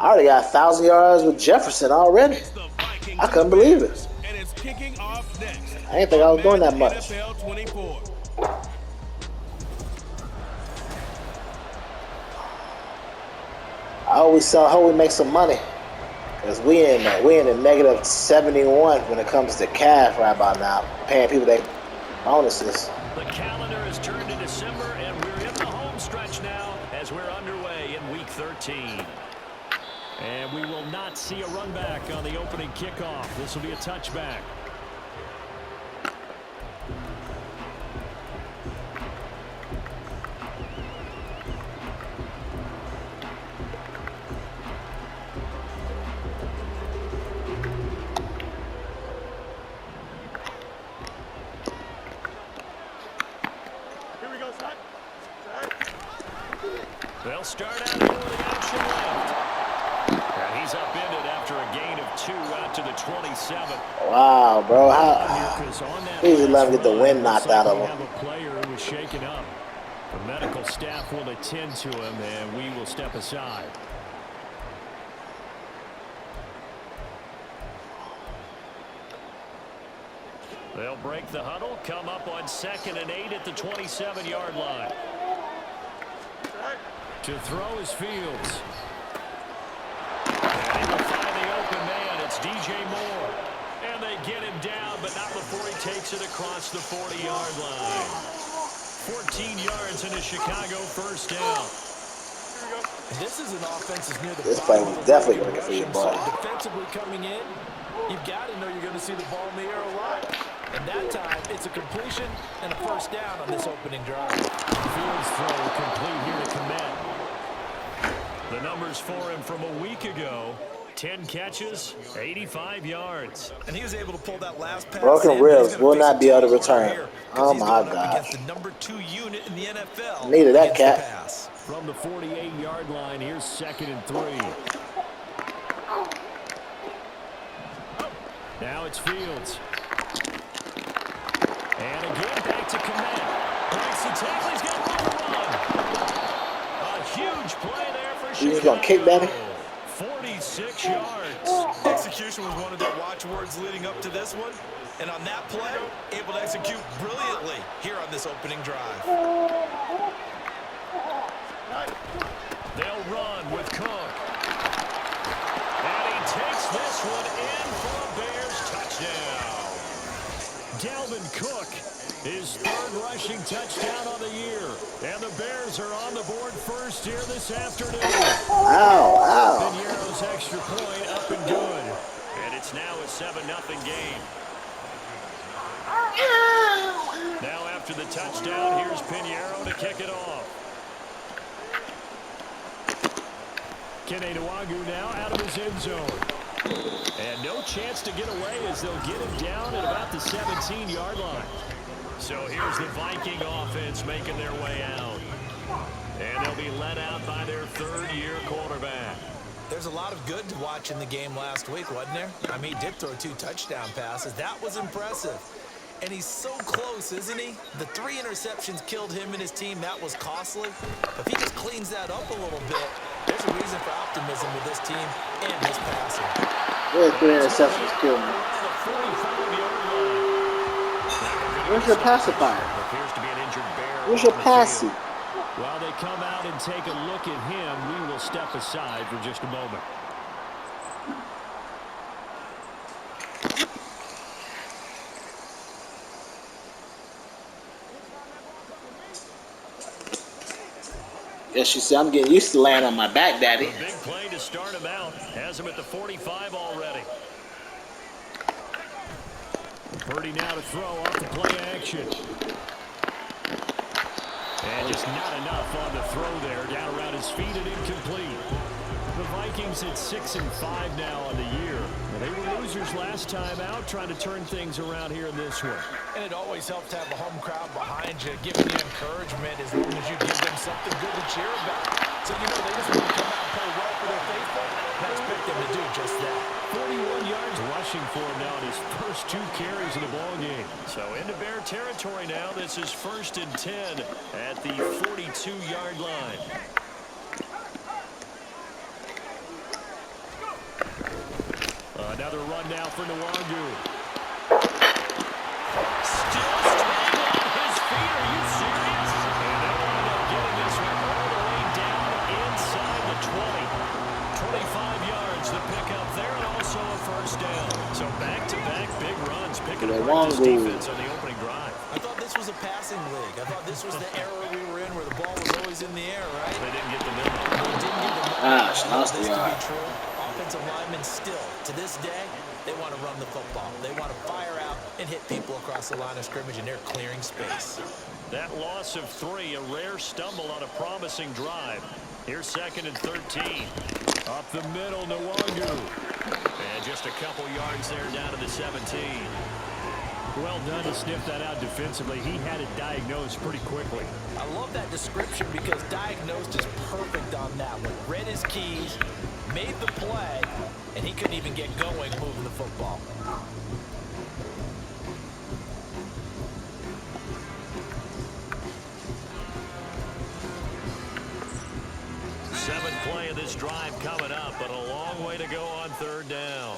I already got 1,000 yards with Jefferson already. I couldn't believe it. And it's kicking off next. I didn't think I was doing that much. NFL 24. I always hope we make some money. Because we in the negative 71 when it comes to cash right about now. Paying people their bonuses. The calendar has turned to December, and we're in the home stretch now as we're underway in Week 13. And we will not see a run back on the opening kickoff. This will be a touchback. They'll start out here with the action left. And he's upended after a gain of 2 out to the 27. Wow, bro. Please let him get the wind knocked out of him. Have a player who was shaken up. The medical staff will attend to him, and we will step aside. They'll break the huddle, come up on 2nd and 8 at the 27-yard line. To throw is Fields. And he will find the open man. It's DJ Moore. And they get him down, but not before he takes it across the 40-yard line. 14 yards in a Chicago first down. This is an offense that's near the This play was definitely going to get for you, ball. Defensively coming in, you've got to know you're going to see the ball in the air a lot. And that time, it's a completion and a first down on this opening drive. Fields throw complete here to Komet. The numbers for him from a week ago: 10 catches, 85 yards. And he was able to pull that last pass. Broken ribs will not be able to return. Oh my God. The number 2 unit in the NFL. Needed that cat. From the 48-yard line, here's 2nd and 3. Now it's Fields. And again, back to Komet. Breaks the tackle. He's got room to run. A huge play there for Chicago. He's going to kick that. 46 yards. Execution was one of their watchwords leading up to this one. And on that play, able to execute brilliantly here on this opening drive. They'll run with Cook. And he takes this one in for a Bears touchdown. Dalvin Cook, his 3rd rushing touchdown on the year. And the Bears are on the board first here this afternoon. Ow. Piñeiro's extra point up and good. And it's now a 7-0 game. Now after the touchdown, here's Piñeiro to kick it off. Kene Nwangwu now out of his end zone. And no chance to get away as they'll get him down at about the 17-yard line. So here's the Viking offense making their way out. And they'll be led out by their 3rd-year quarterback. There's a lot of good to watch in the game last week, wasn't there? I mean, he did throw 2 touchdown passes. That was impressive. And he's so close, isn't he? The 3 interceptions killed him and his team. That was costly. If he just cleans that up a little bit, there's a reason for optimism with this team and his passing. Really 3 interceptions killed me. Where's your pacifier? Where's your passy? While they come out and take a look at him, we will step aside for just a moment. Yes, you see, I'm getting used to laying on my back, Daddy. A big play to start him out. Has him at the 45 already. Purdy now to throw off the play action. And just not enough on the throw there. Down around his feet and incomplete. The Vikings at 6-5 now on the year. They were losers last time out, trying to turn things around here in this one. And it always helps to have a home crowd behind you, giving you encouragement as long as you give them something good to cheer about. So, you know, they just want to come out and play well for their faithful. And I expect them to do just that. 41 yards rushing for him now in his first 2 carries of the ball game. So into Bear territory now. This is 1st and 10 at the 42-yard line. Another run now for Nwangu. Still staying on his feet. Are you serious? And they wind up getting this one all the way down inside the 20. 25 yards the pickup there, and also a first down. So back-to-back big runs, picking apart this defense on the opening drive. I thought this was a passing league. I thought this was the era we were in where the ball was always in the air, right? They didn't get the memo. They didn't get the memo. Gosh, lost This the to be yard. true. Offensive linemen still, to this day, they want to run the football. They want to fire out and hit people across the line of scrimmage, and they're clearing space. That loss of 3, a rare stumble on a promising drive. Here's 2nd and 13. Up the middle, Nwangu. And just a couple yards there down to the 17. Well done to sniff that out defensively. He had it diagnosed pretty quickly. I love that description because diagnosed is perfect on that one. Read his keys, made the play, and he couldn't even get going moving the football. Seventh play of this drive coming up, but a long way to go on 3rd down.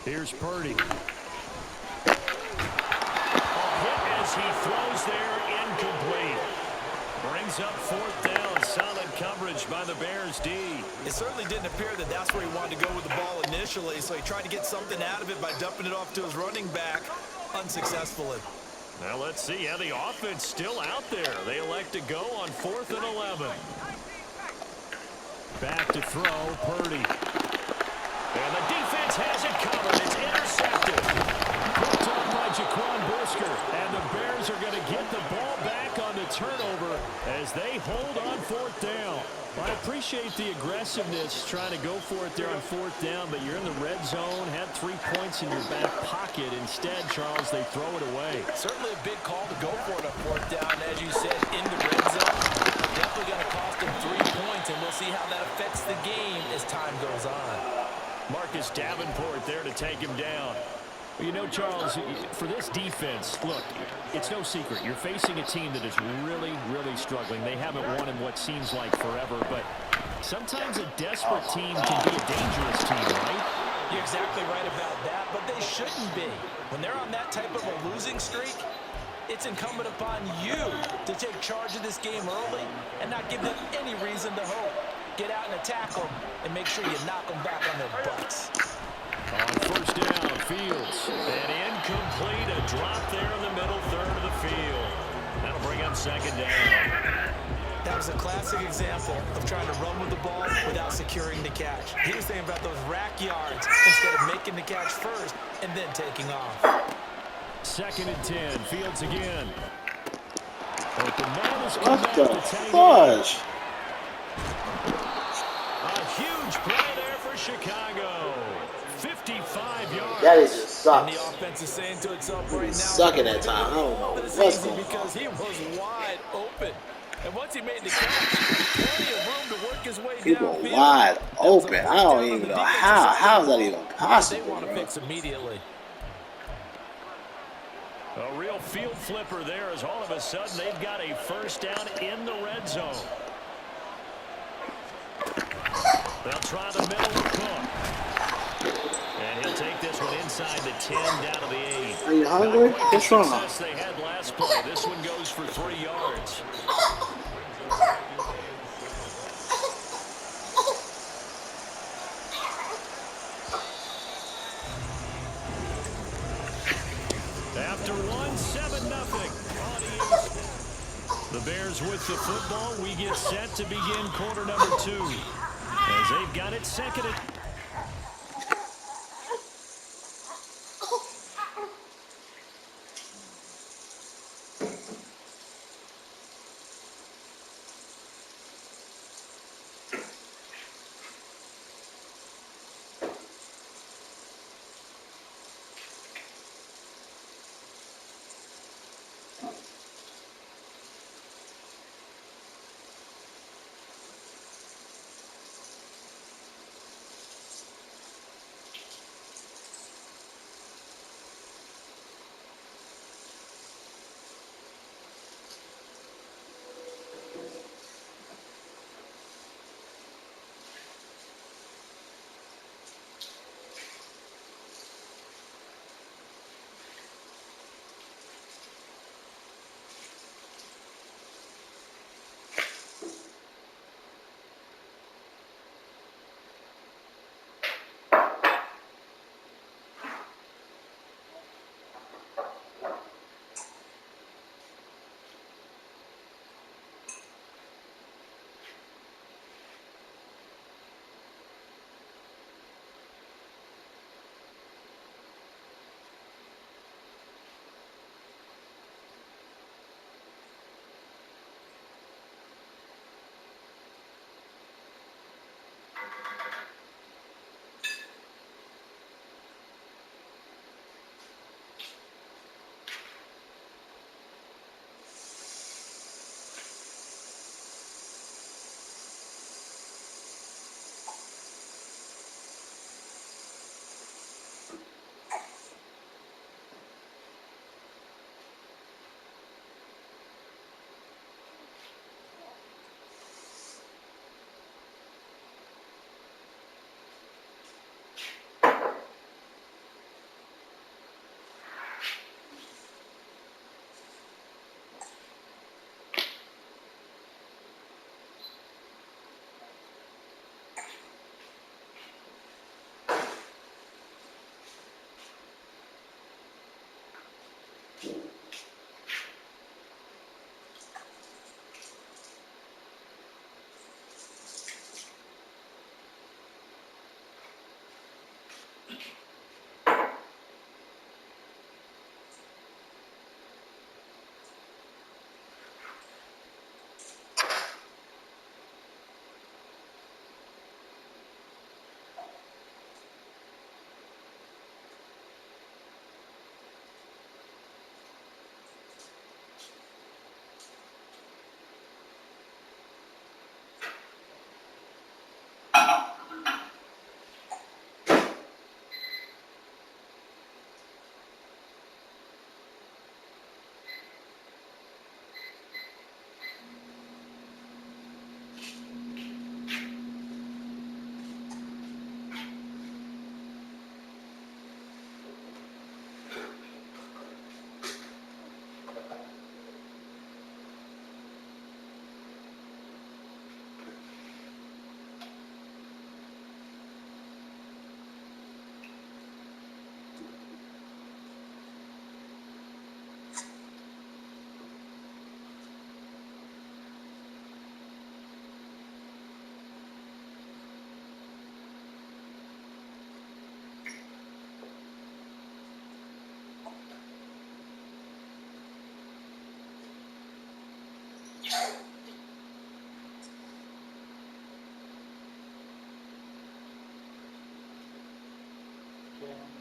Here's Purdy. A hit as he throws there, incomplete. Brings up 4th down. Solid coverage by the Bears D. It certainly didn't appear that that's where he wanted to go with the ball initially, so he tried to get something out of it by dumping it off to his running back, unsuccessfully. Now let's see how the offense still out there. They elect to go on 4th and 11. Back to throw, Purdy. And the defense has it covered. It's intercepted. Picked up by Jaquan Brisker. And the Bears are going to get the ball back on the turnover as they hold on 4th down. I appreciate the aggressiveness trying to go for it there on 4th down, but you're in the red zone, had 3 points in your back pocket. Instead, Charles, they throw it away. Certainly a big call to go for it on 4th down, as you said, in the red zone. Definitely going to cost them 3 points, and we'll see how that affects the game as time goes on. Marcus Davenport there to take him down. Well, you know, Charles, for this defense, look, it's no secret. You're facing a team that is really, really struggling. They haven't won in what seems like forever, but sometimes a desperate team can be a dangerous team, right? You're exactly right about that, but they shouldn't be. When they're on that type of a losing streak, it's incumbent upon you to take charge of this game early and not give them any reason to hope. Get out and attack them and make sure you knock them back on their butts. On 1st down, Fields. And incomplete, a drop there in the middle 3rd of the field. That'll bring up 2nd down. That was a classic example of trying to run with the ball without securing the catch. He was thinking about those rack yards instead of making the catch first and then taking off. 2nd and 10, Fields again. But the man is What the fudge? A huge play there for Chicago. 55 yards. That is just sucks. And the offense is saying to itself right now, Sucking that time. I don't know it's what's easy going because on. he was wide open. And once he made the catch, plenty of room to work his way People downfield. wide open. I don't even know how. How is that even They possible, want to bro? fix immediately. A real field flipper there as all of a sudden they've got a 1st down in the red zone. They'll try the middle with Cook. And he'll take this one inside the 10 down to the 8. Are you hungry? What's wrong? Success they had last play. This one goes for 3 yards. After 7-0. The Bears with the football. We get set to begin quarter number 2. As they've got it 2nd and...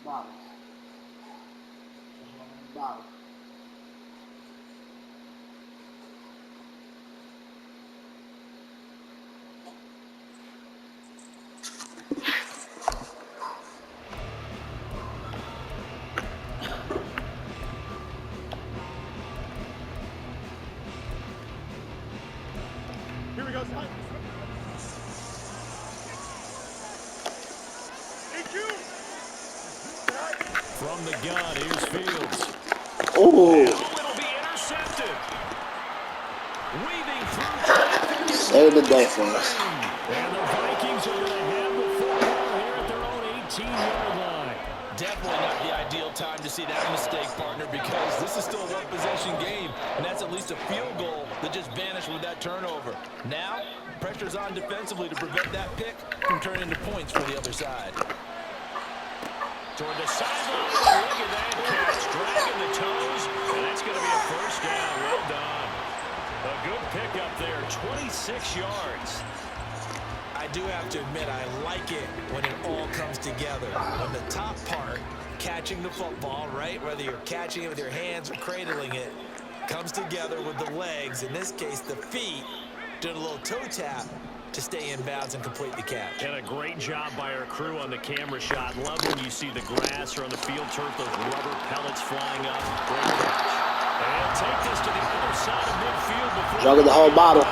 Bottom. Bottom. Here we go, son. From the gun, here's Fields. Ooh. It'll be intercepted. Weaving through traffic. Save the day for us. And the Vikings are going to have the football here at their own 18-yard line. Definitely not the ideal time to see that mistake, partner, because this is still a one-possession game, and that's at least a field goal that just vanished with that turnover. Now, pressure's on defensively to prevent that pick from turning into points for the other side. Toward the sideline, look at that catch, dragging the toes, and that's going to be a first down. Well done. A good pickup there, 26 yards. I do have to admit, I like it when it all comes together. When the top part, catching the football, right, whether you're catching it with your hands or cradling it, comes together with the legs, in this case the feet, doing a little toe tap to stay in bounds and complete the catch. And a great job by our crew on the camera shot. Love when you see the grass or on the field turf, those rubber pellets flying up. Great catch. And he'll take this to the other side of midfield before Juggle the whole bottle.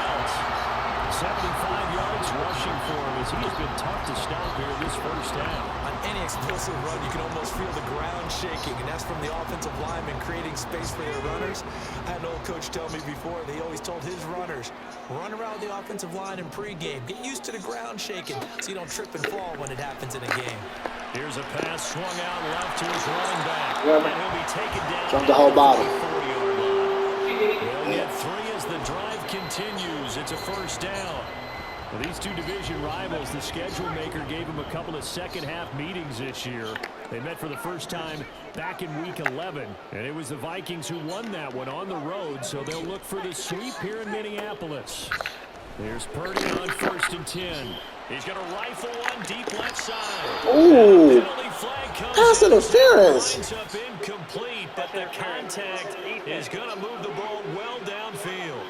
75 yards rushing for him as he has been tough to stop here this first down. On any explosive run, you can almost feel the ground shaking, and that's from the offensive linemen creating space for their runners. I had an old coach tell me before, he always told his runners, run around the offensive line in pregame. Get used to the ground shaking so you don't trip and fall when it happens in a game. Here's a pass swung out left to his running back. Remember, And he'll be taken down. jump the whole bottle. 40-yard line. They'll get 3 as the drive continues. It's a first down. Well, these two division rivals, the schedule maker gave them a couple of second-half meetings this year. They met for the first time back in Week 11, and it was the Vikings who won that one on the road, so they'll look for the sweep here in Minneapolis. There's Purdy on 1st and 10. He's going to rifle one deep left side. Ooh. Penalty flag comes Pass in. interference. Lines up incomplete, but the contact is going to move the ball well downfield.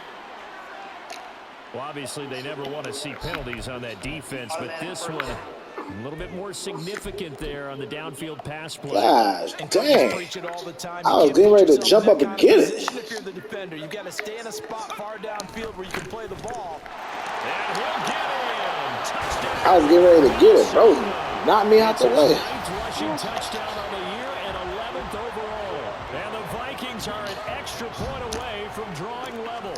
Well, obviously, they never want to see penalties on that defense, but this one a little bit more significant there on the downfield pass play. Gosh, dang. Preach it all the time. I was getting ready to jump up and get it. If you're the defender, you got to stay in a spot far downfield where you can play the ball. And he'll get in. Touchdown. I was getting ready to get it, bro. Knock me out the way. 9th rushing touchdown on the year and 11th overall. And the Vikings are an extra point away from drawing level.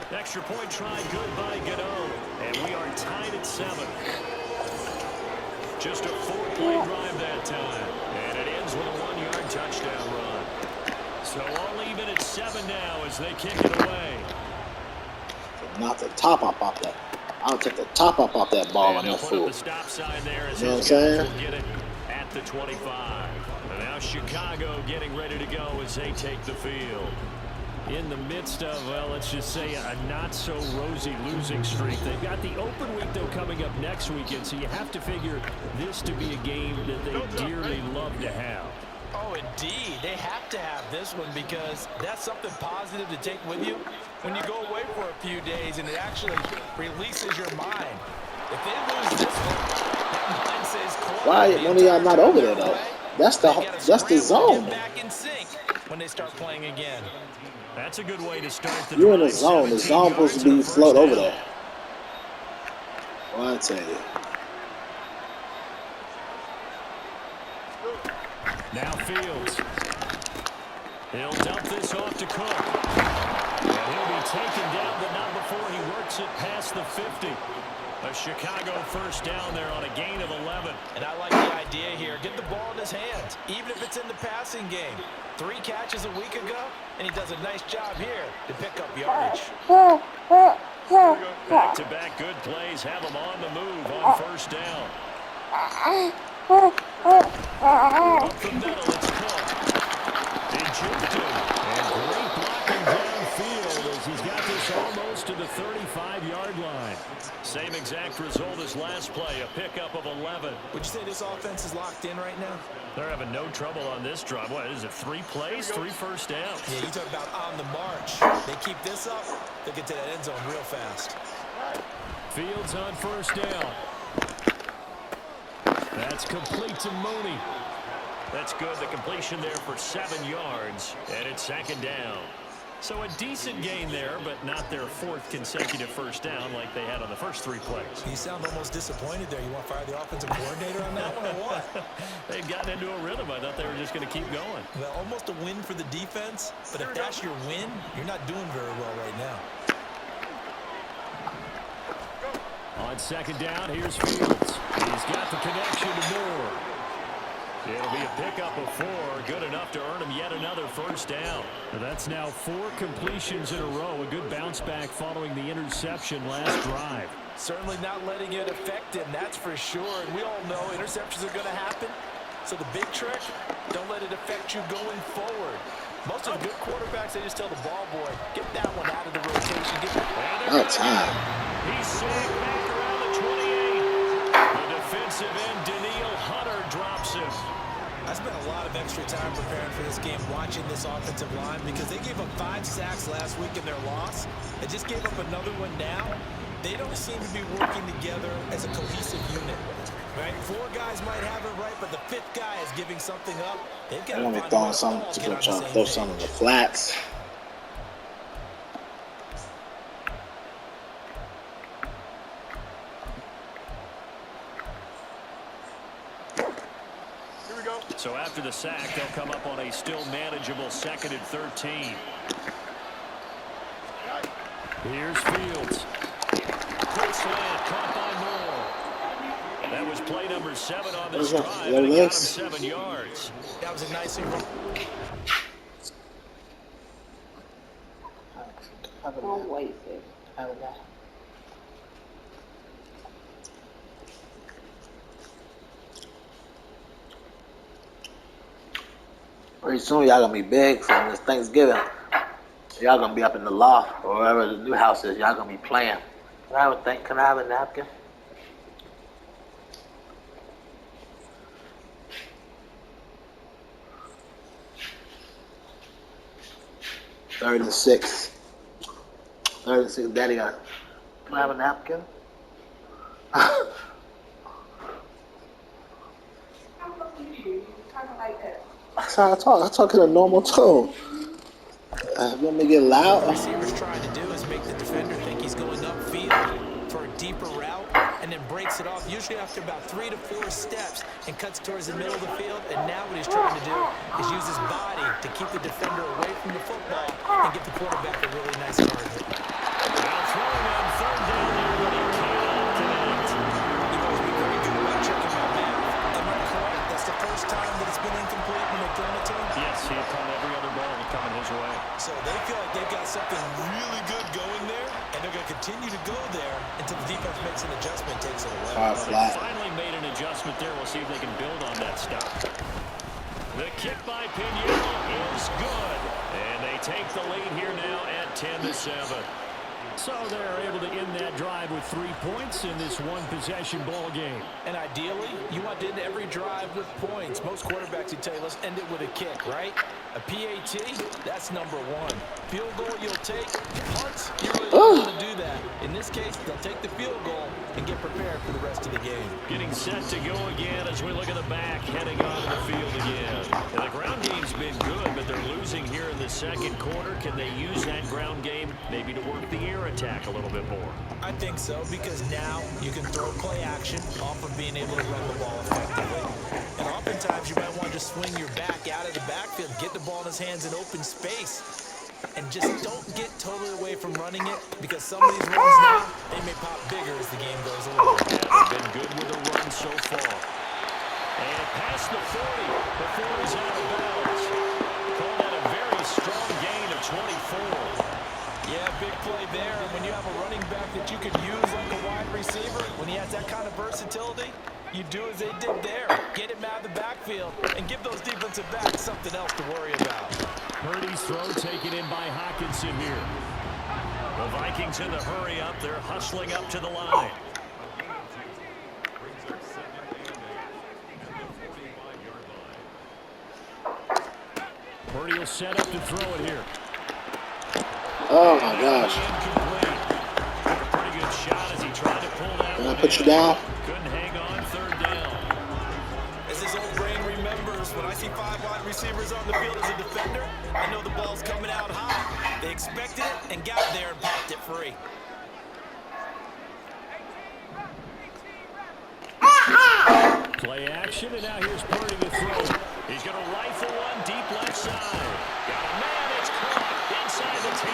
Extra point try good by Godot. And we are tied at 7. Just a 4-play drive that time. And it ends with a 1-yard touchdown run. So all even at 7 now as they kick it away. Knock the top off that. I'll take the top off that ball on And that they'll put up fool. the stop sign there as You know what his I'm guys saying? will get it at the 25. And now Chicago getting ready to go as they take the field. In the midst of, well, let's just say a not-so-rosy losing streak. They've got the open week, though, coming up next weekend, so you have to figure this to be a game that they dearly love to have. Oh, indeed. They have to have this one because that's something positive to take with you when you go away for a few days, and it actually releases your mind. If they lose this one, that mind says close. Why one of y'all not over there though? That's the zone. Get back in sync when they start playing again. That's a good way to start the You're in the drive. zone. The 17 zone supposed to be yards and a float first over down. there. Well, I tell you. Now Fields. He'll dump this off to Cook. And he'll be taken down, but not before he works it past the 50. A Chicago first down there on a gain of 11. And I like the idea here. Get the ball in his hands, even if it's in the passing game. 3 catches a week ago, and he does a nice job here to pick up yardage. Back-to-back good plays have him on the move on first down. Up the middle, it's Cook. He juked him. And great blocking downfield as he's got this almost to the 35-yard line. Same exact result as last play, a pickup of 11. Would you say this offense is locked in right now? They're having no trouble on this drive. What is it, 3 plays, 3 first downs? Yeah, you talk about on the march. They keep this up, they'll get to that end zone real fast. Fields on first down. That's complete to Mooney. That's good. The completion there for 7 yards, and it's 2nd down. So a decent gain there, but not their 4th consecutive first down like they had on the first 3 plays. You sound almost disappointed there. You want to fire the offensive coordinator on that one or what? They'd gotten into a rhythm. I thought they were just going to keep going. Well, almost a win for the defense, but if that's your win, you're not doing very well right now. On 2nd down, here's Fields. He's got the connection to Moore. It'll be a pickup of 4, good enough to earn him yet another first down. That's now 4 completions in a row. A good bounce back following the interception last drive. Certainly not letting it affect him, that's for sure. And we all know interceptions are going to happen. So the big trick, don't let it affect you going forward. Most of the good quarterbacks, they just tell the ball boy, get that one out of the rotation. Get Oh, time. He's sacked back around the 28. The defensive end, Daniil Hunter, drops him. I spent a lot of extra time preparing for this game watching this offensive line because they gave up 5 sacks last week in their loss. They just gave up another one now. They don't seem to be working together as a cohesive unit. Right? 4 guys might have it right, but the 5th guy is giving something up. They've got I to want to find throw a way some all to get on the same throw some in page. the flats. So after the sack, they'll come up on a still manageable 2nd and 13. Here's Fields. Quick slant, caught by Moore. That was play number 7 on this drive, and it got him 7 yards. That was a nice Don't waste it. Pretty soon y'all gonna be big from this Thanksgiving. Y'all gonna be up in the loft or wherever the new house is. Y'all gonna be playing. Can I have a napkin? Third and 6. Daddy got. Can I have a napkin? I talk in a normal tone. Let me get loud. What the receiver's trying to do is make the defender think he's going upfield for a deeper route and then breaks it off, usually after about 3 to 4 steps, and cuts towards the middle of the field. And now what he's trying to do is use his body to keep the defender away from the football and get the quarterback a really nice target. Now throwing on 3rd down there, but he cannot connect. You've always been very good about checking my math. Am I correct? That's the first time that it's been incomplete when they've thrown it to him? Yes, he had caught every other ball coming his way. So they feel like they've got something really good going there, and they're going to continue to go there until the defense makes an adjustment, takes it away. They finally made an adjustment there. We'll see if they can build on that stop. The kick by Pinheiro is good, and they take the lead here now at 10-7. So they're able to end that drive with 3 points in this one-possession ball game. And ideally, you want to end every drive with points. Most quarterbacks would tell you, let's end it with a kick, right? A PAT, that's number 1. Field goal you'll take. Punts, you really don't want to do that. In this case, they'll take the field goal and get prepared for the rest of the game. Getting set to go again as we look at the back, heading onto the field again. And the ground game's been good, but they're losing here in the 2nd quarter. Can they use that ground game maybe to work the air attack a little bit more? I think so, because now you can throw play action off of being able to run the ball effectively. And oftentimes you might want to just swing your back out of the backfield, get the ball in his hands in open space, and just don't get totally away from running it, because some of these runs now, they may pop bigger as the game goes along. Yeah, they've been good with the run so far. And past the 40 before he's out of bounds. Called that a very strong gain of 24. Yeah, big play there. And when you have a running back that you could use like a wide receiver, when he has that kind of versatility, you do as they did there. Get him out of the backfield and give those defensive backs something else to worry about. Purdy's throw taken in by Hockenson here. The Vikings in the hurry up. They're hustling up to the line. Purdy will set up to throw it here. Oh my gosh. Pretty good shot as he tried to pull that. Can I put you down? Couldn't hang on. Third down. As his old brain remembers, when I see 5 wide receivers on the field as a defender, I know the ball's coming out high. They expected it and got there and popped it free. Play action, and now here's Purdy to throw. He's going to rifle one deep left side. Got a man, it's caught inside the 10.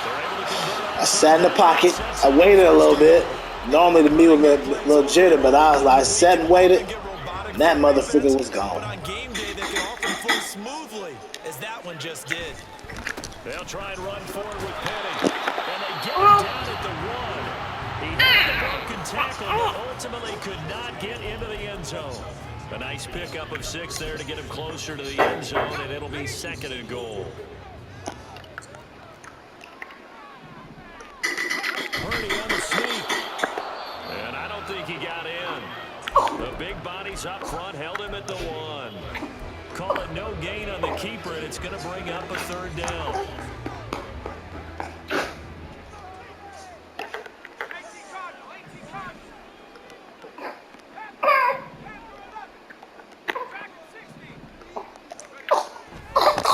They're able to convert on. I sat in the pocket. I waited a little bit. Normally the me would get a little jittery, but I was like, sat and waited. And that motherfucker was gone. But on game day, they can often flow smoothly, as that one just did. They'll try and run forward with Penny. And they get him down at the 1. He had the broken tackle, but ultimately could not get into the end zone. A nice pickup of 6 there to get him closer to the end zone, and it'll be 2nd and goal. Purdy on the sneak. And I don't think he got in. The big bodies up front held him at the 1. Call it no gain on the keeper, and it's going to bring up a 3rd down.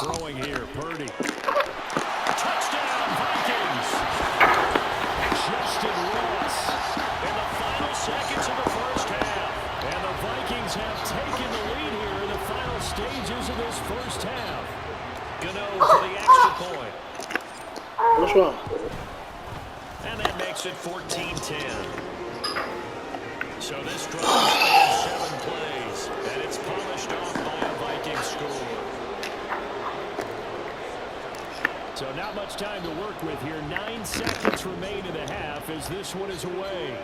Throwing here, Purdy. Touchdown, Vikings! Justin Ross in the final seconds of the first half. And the Vikings have taken the lead here in the final stages of this first half. Gano for the extra point. What's wrong? And that makes it 14-10. So this drive spans 7 plays, and it's polished off by a Viking score. So not much time to work with here. 9 seconds remain in the half as this one is away.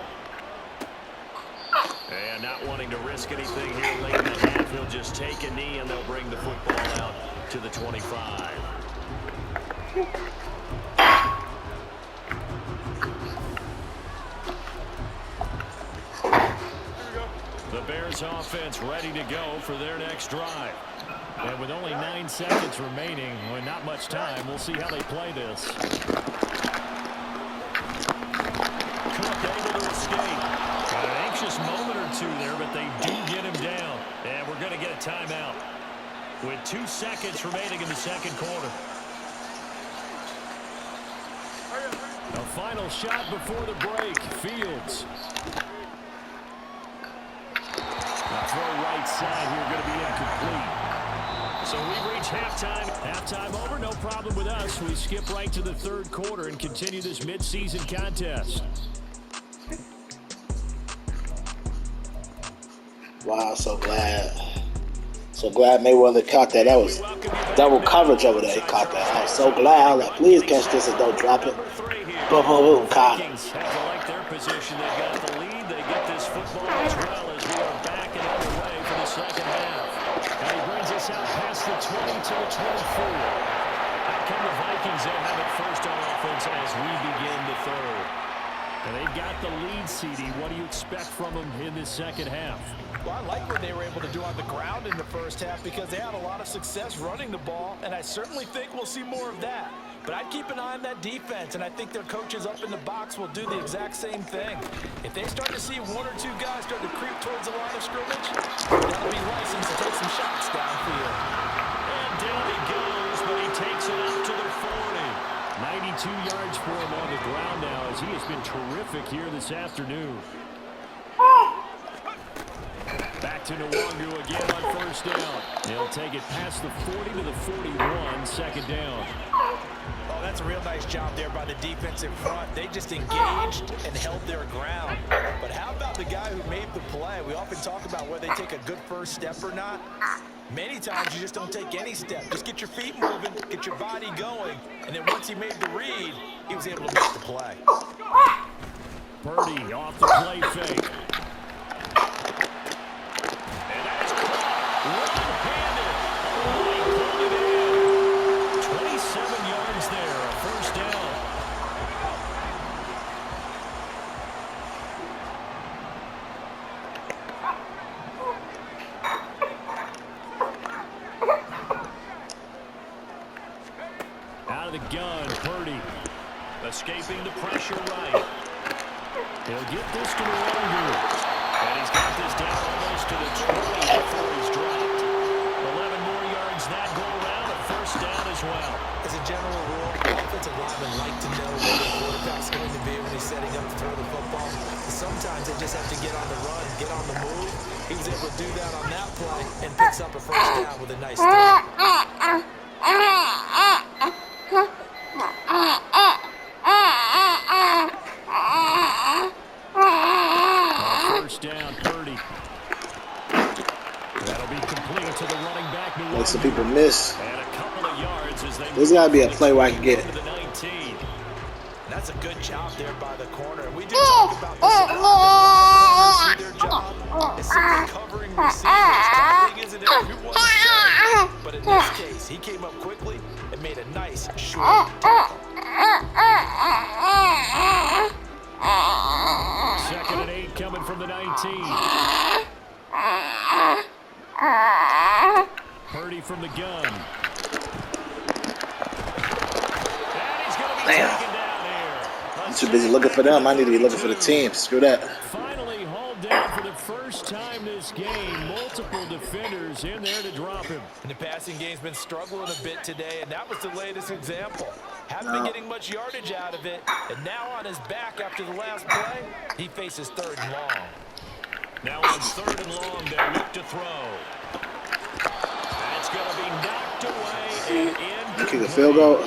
And not wanting to risk anything here late in the half, he'll just take a knee and they'll bring the football out to the 25. The Bears offense ready to go for their next drive. And with only 9 seconds remaining, with not much time, we'll see how they play this. Cook able to escape. Got an anxious moment or two there, but they do get him down. And we're going to get a timeout with 2 seconds remaining in the second quarter. A final shot before the break. Fields. The throw right side here going to be incomplete. So we reach halftime. Halftime over, no problem with us. We skip right to the third quarter and continue this midseason contest. Wow, so glad. So glad Mayweather caught that. That was double coverage over there. He caught that. I was so glad. I was like, please catch this and don't drop it. Boom, boom, boom, caught it. Vikings have to like their position. They got the lead. They get this football as well as we are back and underway for the second half. And he brings us out past the 20 to the 24. Out come the Vikings. They'll have it first on offense as we begin the third. And they've got the lead, CD. What do you expect from them in this second half? Well, I like what they were able to do on the ground in the first half because they had a lot of success running the ball, and I certainly think we'll see more of that. But I'd keep an eye on that defense, and I think their coaches up in the box will do the exact same thing. If they start to see 1 or 2 guys start to creep towards the line of scrimmage, that'll be license to take some shots downfield. And down he goes, but he takes it out to the 40. 92 yards for him on the ground now as he has been terrific here this afternoon. Back to Nwangu again on first down. He'll take it past the 40 to the 41, second down. Oh, that's a real nice job there by the defense in front. They just engaged and held their ground. But how about the guy who made the play? We often talk about whether they take a good first step or not. Many times you just don't take any step. Just get your feet moving, get your body going, and then once he made the read, he was able to make the play. Purdy off the play fake. And that's caught one-handed. Oh, he pulled it in. 27 yards there, a first down. escaping the pressure right. He'll get this to the longer. And he's got this down almost to the 20 before he's dropped. 11 more yards that go around, a first down as well. As a general rule, offensive linemen like to know where the quarterback's going to be when he's setting up to throw the football. Sometimes they just have to get on the run, get on the move. He was able to do that on that play and picks up a first down with a nice throw. First down, 30. That'll be complete to the running back. Make some people miss. And a couple of yards as they There's got to be a play where I can get it. the 19. That's a good job there by the corner. We did talk about this a lot. Their job is simply covering receivers. Tackling isn't everyone's job. But in this case, he came up quickly and made a nice short tackle. Second and 8 coming from the 19. Purdy from the gun. And he's going to be taken down here. I'm too busy looking for them. I need to be looking for the team. Screw that. Finally hauled down for the first time this game. Multiple defenders in there to drop him. And the passing game's been struggling a bit today, and that was the latest example. Haven't been getting much yardage out of it, and now on his back after the last play, he faces third and long. Now on third and long, they'll look to throw. That's going to be knocked away and in. Kick a field goal.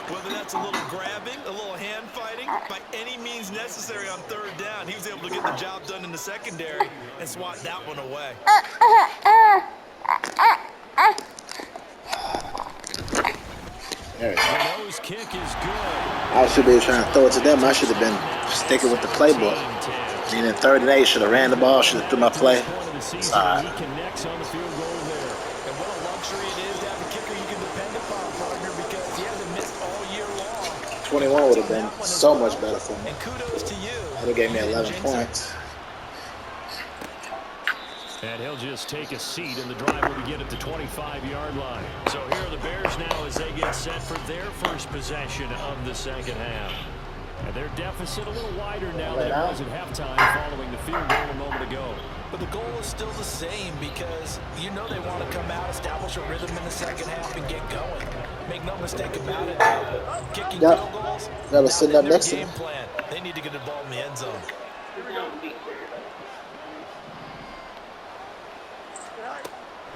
Whether that's a little grabbing, a little hand fighting, by any means necessary on third down, he was able to get the job done in the secondary and swat that one away. There we go. The nose kick is good. I should be trying to throw it to them. I should have been sticking with the playbook. Meaning third and 8, should have ran the ball, should have threw my play. It's all right. He connects on the field goal there. And what a luxury it is to have a kicker you can depend upon, partner, because he hasn't missed all year long. 21 would have been so much better for me. And kudos to you. That would have gave me 11 points. And he'll just take a seat, and the drive will begin at the 25-yard line. So here are the Bears now as they get set for their first possession of the second half. And their deficit a little wider now than it was at halftime following the field goal a moment ago. But the goal is still the same because you know they want to come out, establish a rhythm in the second half, and get going. Make no mistake about it. Kicking field goals, That was sitting up their next to me. game plan. They need to get the ball in the end zone.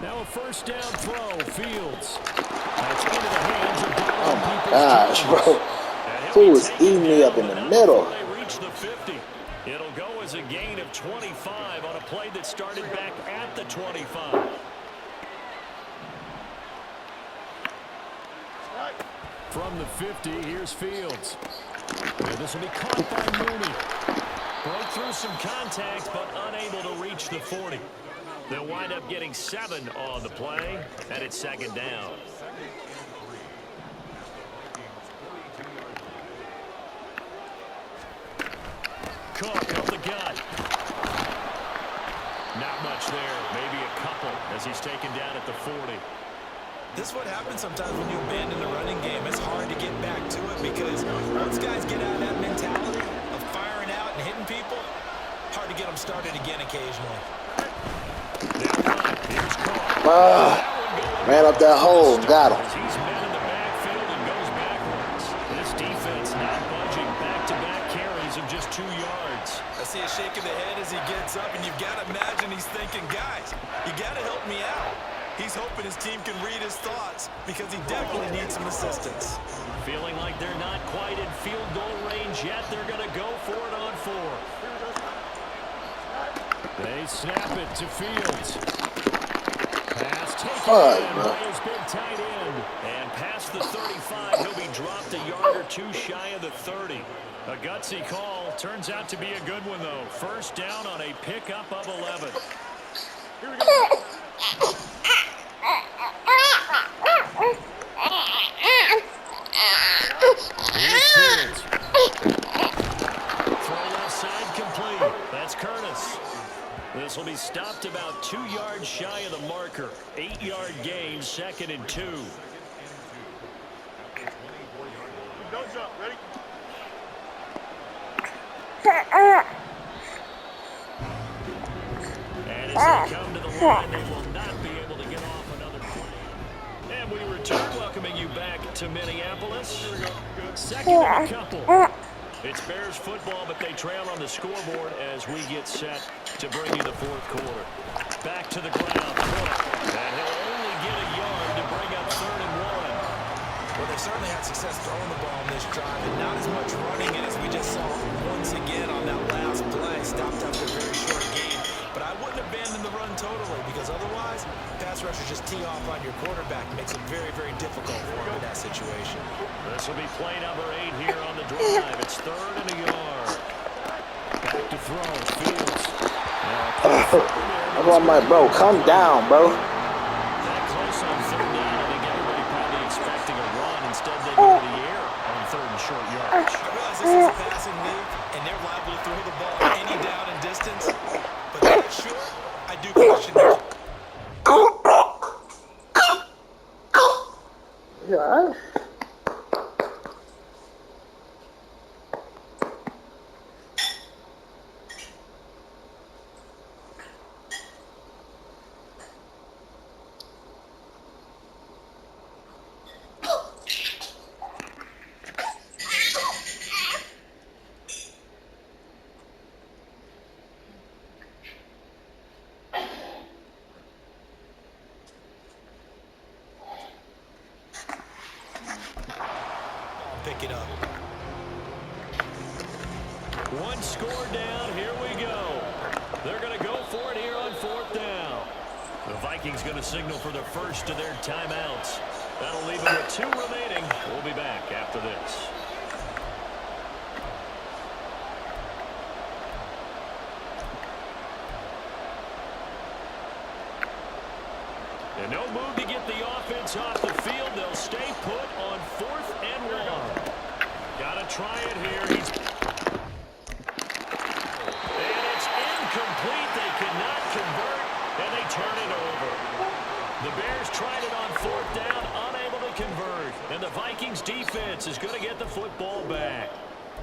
Now a first down throw, Fields. That's into the hands of Oh my gosh, bro. Who was eating me up in the middle? They reach the 50. It'll go as a gain of 25 on a play that started back at the 25. From the 50, here's Fields. And this will be caught by Mooney. Broke through some contact, but unable to reach the 40. They'll wind up getting 7 on the play, and it's second down. Cook up the gut. Not much there, maybe a couple as he's taken down at the 40. This is what happens sometimes when you abandon the running game. It's hard to get back to it because once guys get out of that mentality of firing out and hitting people, hard to get them started again occasionally. Here's Cook. Ran up that hole and got him. He's met in the backfield and goes backwards. This defense not budging. Back-to-back carries of just 2 yards. I see a shake of the head as he gets up, and you've got to imagine he's thinking, guys, you got to help me out. He's hoping his team can read his thoughts because he definitely needs some assistance. Feeling like they're not quite in field goal range yet. They're going to go for it on 4. They snap it to Fields. Pass taken by his big tight end. And past the 35, he'll be dropped a yard or 2 shy of the 30. A gutsy call. Turns out to be a good one, though. First down on a pickup of 11. Here we go. Here's Fields. Throw left side complete. That's Curtis. This will be stopped about 2 yards shy of the marker. 8-yard gain, second and 2. Don't jump. Ready? And as they come to the line, they will not be able to get off another play. And we return, welcoming you back to Minneapolis. Second and a couple. It's Bears football, but they trail on the scoreboard as we get set to bring you the fourth quarter. Back to the ground. And he'll only get a yard to bring up 3rd and 1. Well, they've certainly had success throwing the ball in this drive, and not as much running it as we just saw once again on that last play. Stopped after a very short gain. But I wouldn't abandon the run totally, because otherwise, pass rushers just tee off on your quarterback. It makes it very, very difficult for him in that situation. This will be play number 8 here on the drive. It's 3rd and a yard. Back to throw. Fields. I'm on my bro. Calm down, bro. That close on 3rd down. I think everybody probably expecting a run. Instead, they go to the air on 3rd and short yards. I realize this is a passing league, and they're liable to throw the ball any down and distance. But that short, I do question that. Yeah. Pick it up. One score down. Here we go. They're going to go for it here on 4th down. The Vikings going to signal for the first of their timeouts. That'll leave them with 2 remaining. We'll be back after this. And no move to get the offense off the field. They'll stay put on 4th and 1. Got to try it here. And it's incomplete. They cannot convert, and they turn it over. The Bears tried it on 4th down, unable to convert. And the Vikings defense is going to get the football back.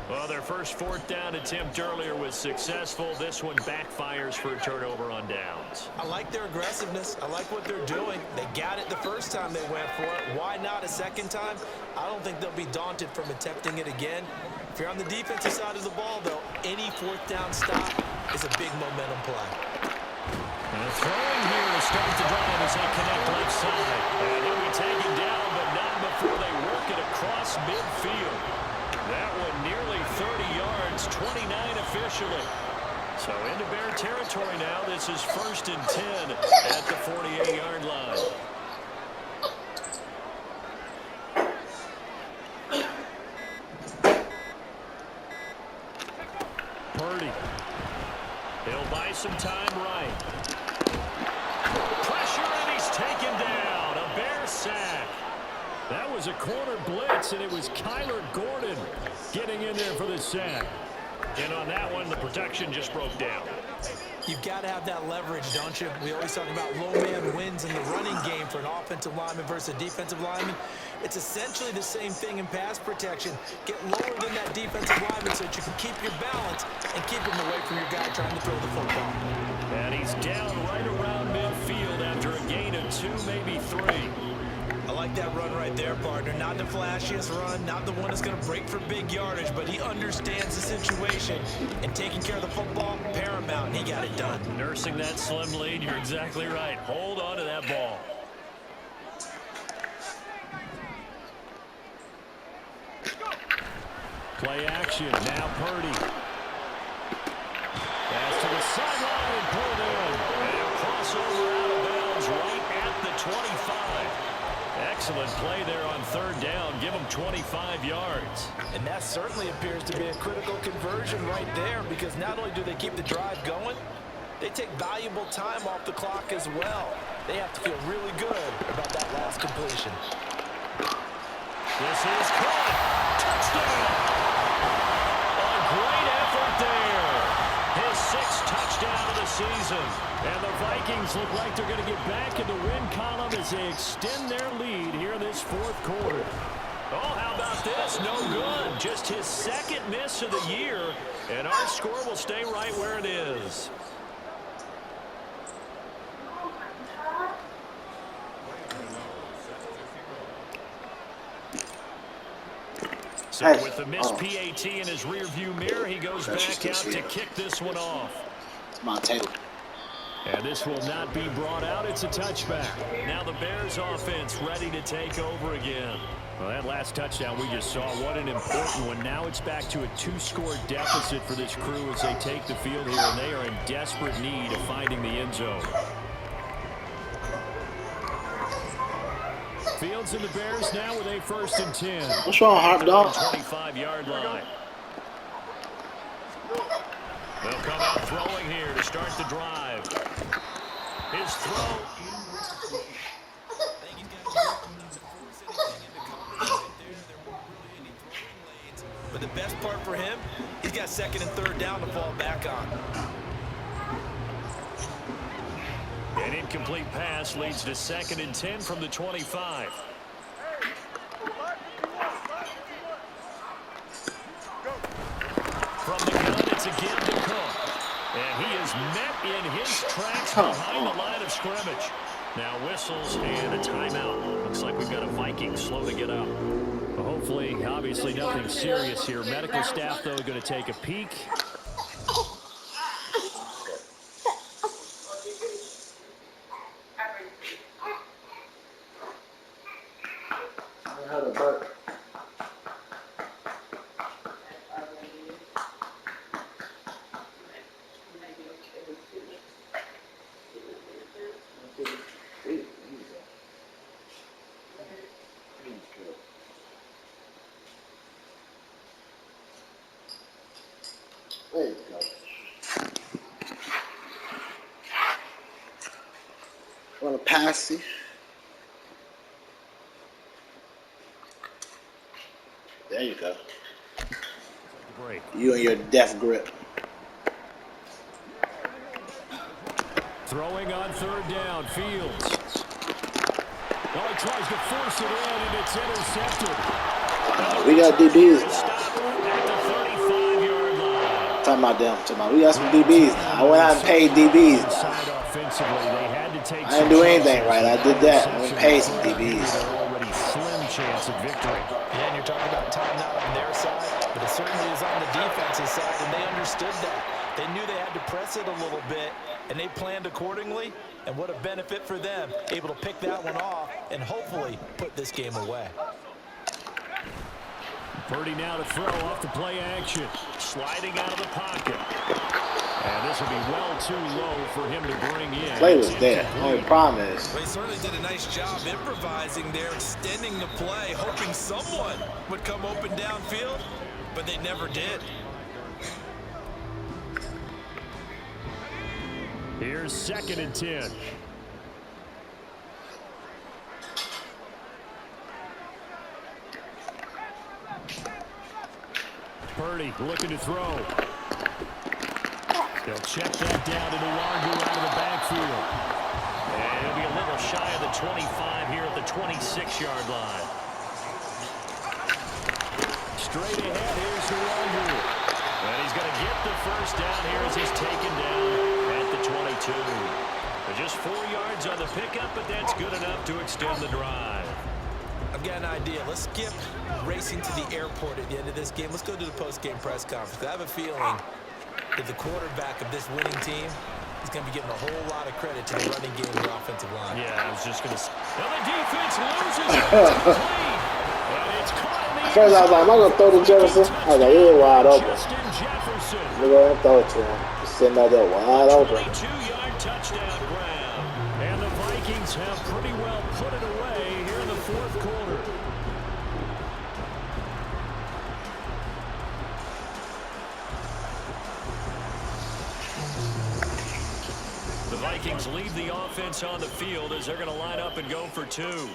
Well, their first 4th down attempt earlier was successful. This one backfires for a turnover on downs. I like their aggressiveness. I like what they're doing. They got it the first time they went for it. Why not a second time? I don't think they'll be daunted from attempting it again. If you're on the defensive side of the ball, though, any 4th down stop is a big momentum play. And throwing here to start the drive as they connect left side. And he'll be taken down, but not before they work it across midfield. That one nearly 30 yards, 29 officially. So into Bear territory now. This is 1st and 10 at the 48-yard line. Purdy. He'll buy some time right. Pressure, and he's taken down. A Bear sack. That was a corner blitz, and it was Kyler Gordon getting in there for the sack. And on that one, the protection just broke down. You've got to have that leverage, don't you? We always talk about low man wins in the running game for an offensive lineman versus a defensive lineman. It's essentially the same thing in pass protection. Get lower than that defensive lineman so that you can keep your balance and keep him away from your guy trying to throw the football. And he's down right around midfield after a gain of 2, maybe 3. I like that run right there, partner. Not the flashiest run, not the one that's going to break for big yardage, but he understands the situation, and taking care of the football, paramount, and he got it done. Nursing that slim lead, you're exactly right. Hold on to that ball. Play action, now Purdy. Pass to the sideline and pulled in. And a crossover out of bounds right at the 25. Excellent play there on 3rd down. Give them 25 yards. And that certainly appears to be a critical conversion right there, because not only do they keep the drive going, they take valuable time off the clock as well. They have to feel really good about that last completion. This is caught. Touchdown. A great effort there. His 6th touchdown of the season. And the Vikings look like they're going to get back in the win column as they extend their lead here in this 4th quarter. Oh, how about this? No good. Just his second miss of the year, and our score will stay right where it is. So with the missed PAT in his rearview mirror, he goes back out to kick this one off. It's my table. And this will not be brought out. It's a touchback. Now the Bears offense ready to take over again. Well, that last touchdown we just saw, what an important one. Now it's back to a 2-score deficit for this crew as they take the field here, and they are in desperate need of finding the end zone. Fields and the Bears now with a 1st and 10. What's wrong, Harp Dog? 25-yard line. They'll come out throwing here to start the drive. His throw. But the best part for him, he's got 2nd and 3rd down to fall back on. An incomplete pass leads to 2nd and 10 from the 25. From the gun, it's again to Cook. And he is met in his tracks behind the line of scrimmage. Now whistles and a timeout. Looks like we've got a Viking slow to get up. Well, hopefully, obviously nothing serious here. Medical staff, though, going to take a peek. There you go. Want to pass it? There you go. Break. You and your death grip. Throwing on 3rd down, Fields. Oh, he tries to force it in, and it's intercepted. We got DBs now. Stop at the 35-yard line. Talking about them. We got some DBs now. I went out and paid DBs now. Offensively, they had to take I didn't do anything right. I did that. I went and paid some DBs. Already slim chance of victory. Yeah, and you're talking about timeout on their side, but it certainly is on the defensive side, and they understood that. They knew they had to press it a little bit, and they planned accordingly, and what a benefit for them, able to pick that one off and hopefully put this game away. Purdy now to throw off the play action. Sliding out of the pocket. And this will be well too low for him to bring in. Play was there. Only problem is. Well, he certainly did a nice job improvising there, extending the play, hoping someone would come open downfield, but they never did. Here's 2nd and 10. Purdy looking to throw. They'll check that down to Nwangu out of the backfield. And he'll be a little shy of the 25 here at the 26-yard line. Straight ahead, here's Nwangu. And he's going to get the 1st down here as he's taken down at the 22. Just 4 yards on the pickup, but that's good enough to extend the drive. I've got an idea. Let's skip racing to the airport at the end of this game. Let's go to the post-game press conference. I have a feeling that the quarterback of this winning team is going to be giving a whole lot of credit to the running game and the offensive line. Yeah, I was just going to say. Well, the defense loses it. And it's caught in the First, I was like, am I going to throw to Jefferson? I was like, he was wide open. Justin Jefferson. I'm going to throw it to him. Just sitting out there wide open. 22-yard touchdown grab. And the Vikings have pretty well put it away here in the 4th quarter. The Vikings leave the offense on the field as they're going to line up and go for 2.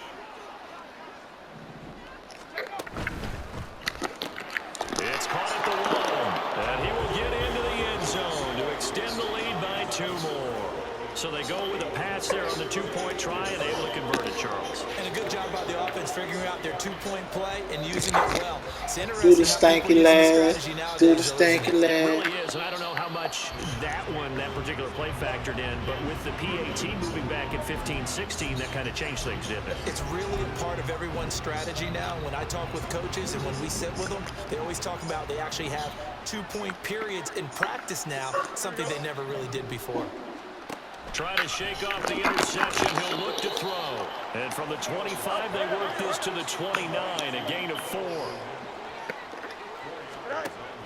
It's caught at the 1, and he will get into the end zone to extend the lead by 2 more. So they go with a pass there on the two-point try and able to convert it, Charles. And a good job by the offense figuring out their two-point play and using it well. It's Do the interesting how people stanky use this leg. strategy nowadays. Do the stanky It leg. really is, and I don't know how much that particular play factored in, but with the PAT moving back in 15-16, that kind of changed things, didn't it? It's really a part of everyone's strategy now. When I talk with coaches and when we sit with them, they always talk about they actually have two-point periods in practice now, something they never really did before. Try to shake off the interception. He'll look to throw. And from the 25, they work this to the 29, a gain of 4.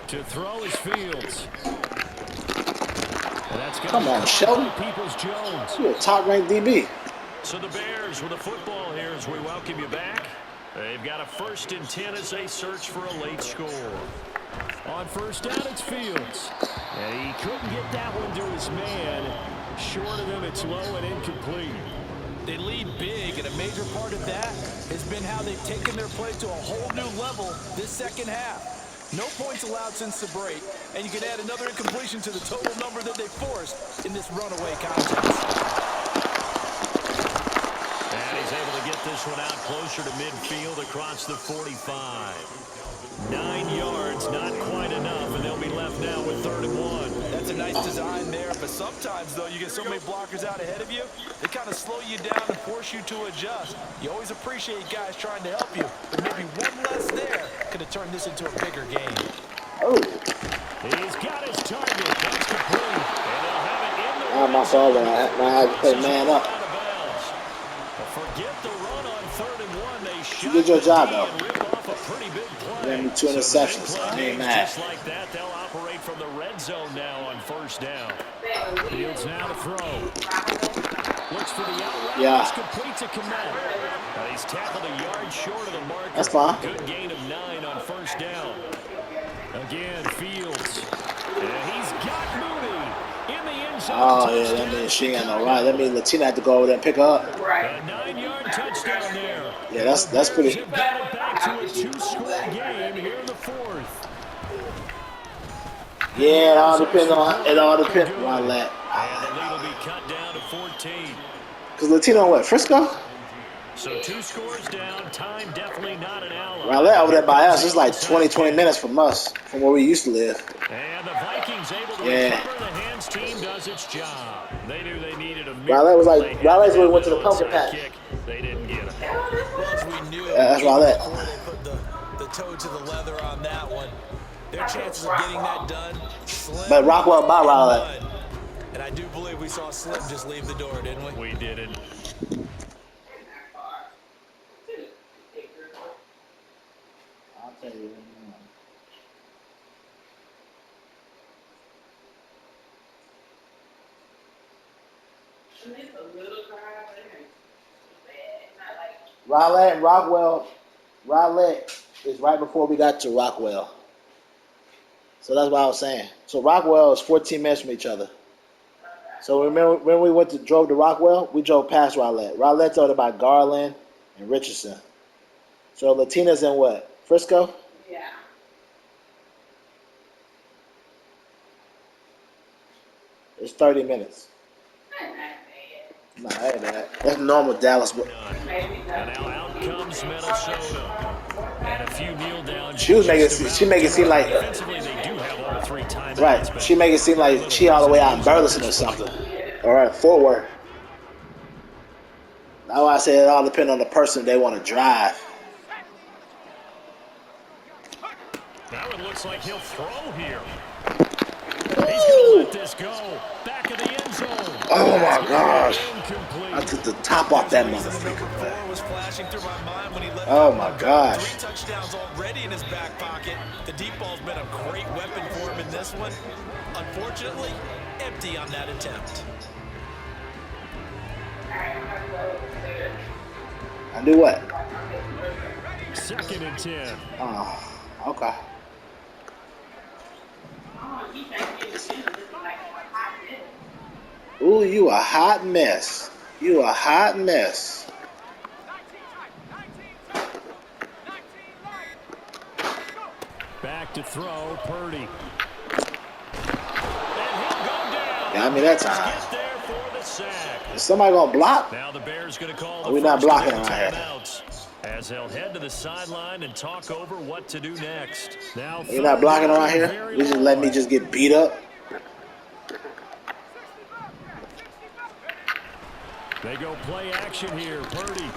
To throw is Fields. And that's Come on, Sheldon. Peoples-Jones. You're a top-ranked DB. So the Bears with the football here as we welcome you back. They've got a 1st and 10 as they search for a late score. On first down, it's Fields. And he couldn't get that one to his man. Short of him, it's low and incomplete. They lead big, and a major part of that has been how they've taken their play to a whole new level this second half. No points allowed since the break, and you can add another incompletion to the total number that they forced in this runaway contest. And he's able to get this one out closer to midfield across the 45. 9 yards, not quite enough, and they'll be left now with 3rd and 1. That's a nice design there, but sometimes, though, you get so many blockers out ahead of you, they kind of slow you down and force you to adjust. You always appreciate guys trying to help you, but maybe one less there could have turned this into a bigger game. Oh. He's got his target. That's complete. And they'll have it in the Not my fault when I had to play man up. Forget the run on 3rd and 1. They You did your job, though. and rip off a pretty big play. Ran me 2 interceptions. I ain't mad. Just like that, they'll operate from the red zone now on 1st down. Fields now to throw. Looks for the out route. Yeah. It's complete to Komet. He's tackled a yard short of the marker. That's fine. Good gain of 9 on 1st down. Again, Fields. And he's got Mooney in the end zone. Oh, yeah, that means she ain't no right. That means Latina had to go over there and pick her up. A 9-yard touchdown there. Yeah, that's pretty. They've got it back to a 2-score game here in the 4th. Yeah, it all depends on why that. And the lead will be cut down to 14. Because Latino what? Frisco? So 2 scores down. Time definitely not an ally. Rowlett over there by us. It's like 20 minutes from us, from where we used to live. And the Vikings able to recover. The hands team does its job. They knew they needed a Rowlett was like, Rowlett's when we went to the pumpkin patch. kick. They didn't get it. Well, as we knew, That's Rowlett. before they put the toe to the leather on that one, their chances of getting that done slim. But Rockwell by Rowlett. And I do believe we saw Slim just leave the door, didn't we? We didn't. I'll tell you. Rowlett and Rockwell. Rowlett is right before we got to Rockwell. So that's what I was saying. So Rockwell is 14 minutes from each other. So remember when we drove to Rockwell, we drove past Rowlett. Rowlett's over by Garland and Richardson. So Latina's in what? Frisco? Yeah. It's 30 minutes. Nah, that ain't bad. That's normal Dallas. And now out comes Minnesota. And a few kneel down. She make it seem like Defensively, they do have all 3 timeouts. right. She make it seem like she all the way out in Burleson or something, or at Fort Worth. That's why I say it all depends on the person they want to drive. Now it looks like he'll throw here. He's going to let this go. Back of the end zone. Oh my gosh! Incomplete. I took the top off that motherfucker. Oh my gosh! 3 touchdowns already in his back pocket. The deep ball's been a great weapon for him in this one. Unfortunately, empty on that attempt. I do what? 2nd and 10. Oh, okay. Ooh, you a hot mess. You a hot mess. Back to throw, Purdy. And he'll go down. Got me that time. Get there for the sack. Is somebody gonna block? Now the Bears going to call We're not blocking around here. timeouts as they'll head to the sideline and talk over what to do next. Now You're not blocking around here? You just let me just get beat up? They go play action here. Purdy. Able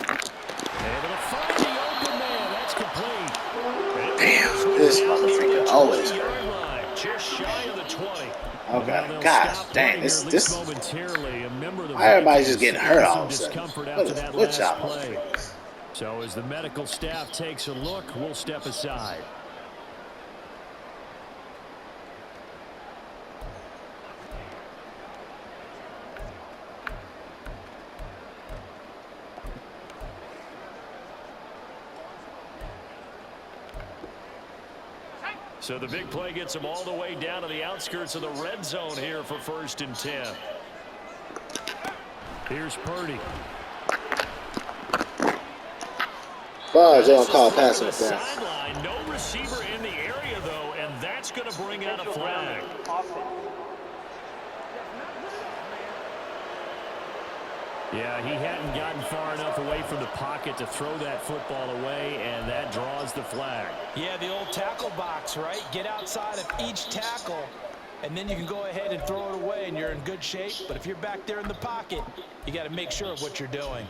to find the open man. That's complete. Damn, this motherfucker always hurt. Just shy of the 20. Okay, gosh dang, this why everybody's just getting hurt all of a sudden? Good job, motherfuckers. So as the medical staff takes a look, we'll step aside. So the big play gets them all the way down to the outskirts of the red zone here for 1st and 10. Here's Purdy. Fudge, they don't call a pass interference. No receiver in the area, though, and that's going to bring out a flag. Yeah, he hadn't gotten far enough away from the pocket to throw that football away, and that draws the flag. Yeah, the old tackle box, right? Get outside of each tackle, and then you can go ahead and throw it away, and you're in good shape. But if you're back there in the pocket, you got to make sure of what you're doing.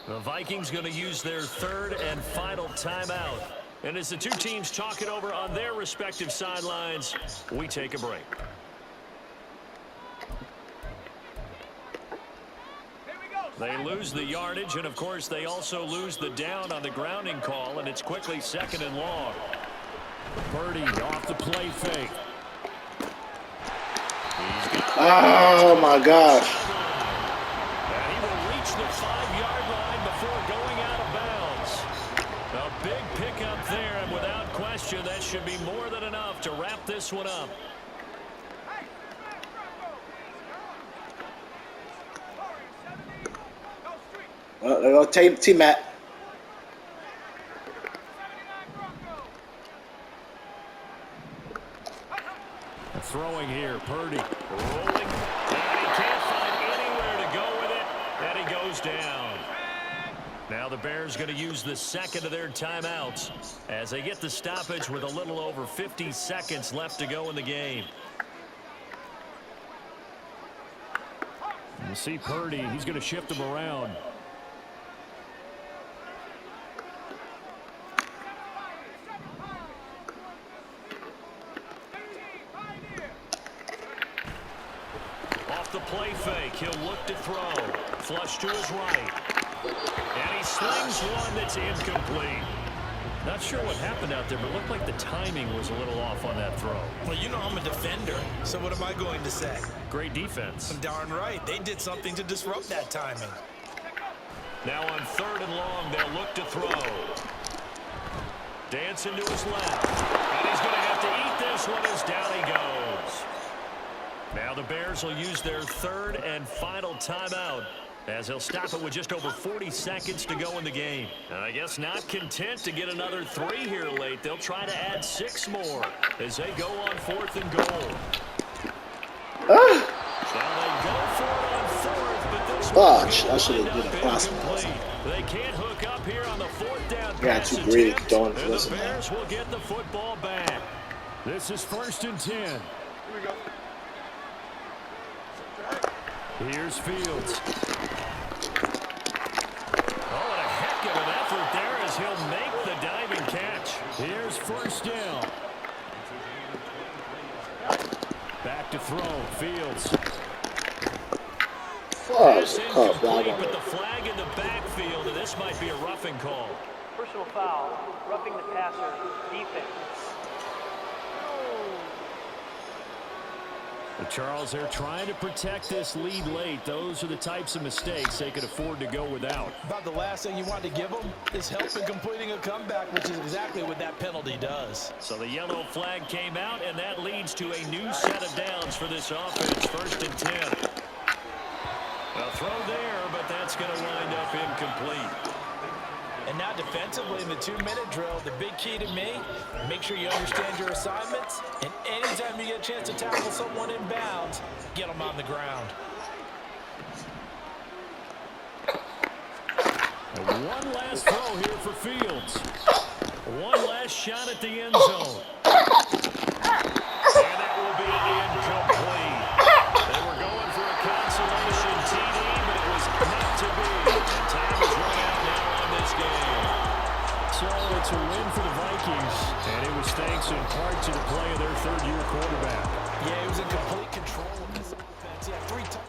The Vikings going to use their 3rd and final timeout. And as the two teams talk it over on their respective sidelines, we take a break. They lose the yardage, and of course they also lose the down on the grounding call, and it's quickly 2nd and long. Purdy off the play fake. Oh my gosh. And he will reach the 5-yard line before going out of bounds. A big pickup there, and without question, that should be more than enough to wrap this one up. Well, there go T-Mac. Throwing here, Purdy rolling, and he can't find anywhere to go with it, and he goes down. Now the Bears going to use the 2nd of their timeouts as they get the stoppage with a little over 50 seconds left to go in the game. You see Purdy, he's going to shift him around. The play fake, he'll look to throw. Flush to his right. And he slings one that's incomplete. Not sure what happened out there, but it looked like the timing was a little off on that throw. Well, you know I'm a defender, so what am I going to say? Great defense. Darn right. They did something to disrupt that timing. Now on 3rd and long, they'll look to throw. Dancing to his left. And he's going to have to eat this one as down he goes. Now the Bears will use their 3rd and final timeout as they'll stop it with just over 40 seconds to go in the game. And I guess not content to get another 3 here late. They'll try to add 6 more as they go on 4th and goal. Now they go for it on 4th, but this Gosh, I should have did a crossing. They can't hook up here on the 4th down. Got too greedy throwing and this the Bears will get the football back. This is 1st and 10. Here we go. Here's Fields. Oh, and a heck of an effort there as he'll make the diving catch. Here's 1st down. Back to throw. Fields. Fudge, but the flag in the backfield, and this might be a roughing call. Personal foul, roughing the passer, defense. But Charles, they're trying to protect this lead late. Those are the types of mistakes they could afford to go without. About the last thing you want to give them is help in completing a comeback, which is exactly what that penalty does. So the yellow flag came out, and that leads to a new set of downs for this offense. 1st and 10. A throw there, but that's going to wind up incomplete. And now defensively in the 2-minute drill, the big key to me, make sure you understand your assignments, and anytime you get a chance to tackle someone in bounds, get them on the ground. And one last throw here for Fields. One last shot at the end zone. And that will be incomplete. They were going for a consolation TD, but it was not to be. And time is run out now on this game. So it's a win for the Vikings, and it was thanks in part to the play of their third-year quarterback. Yeah, he was in complete control of this offense. He had 3 touchdowns.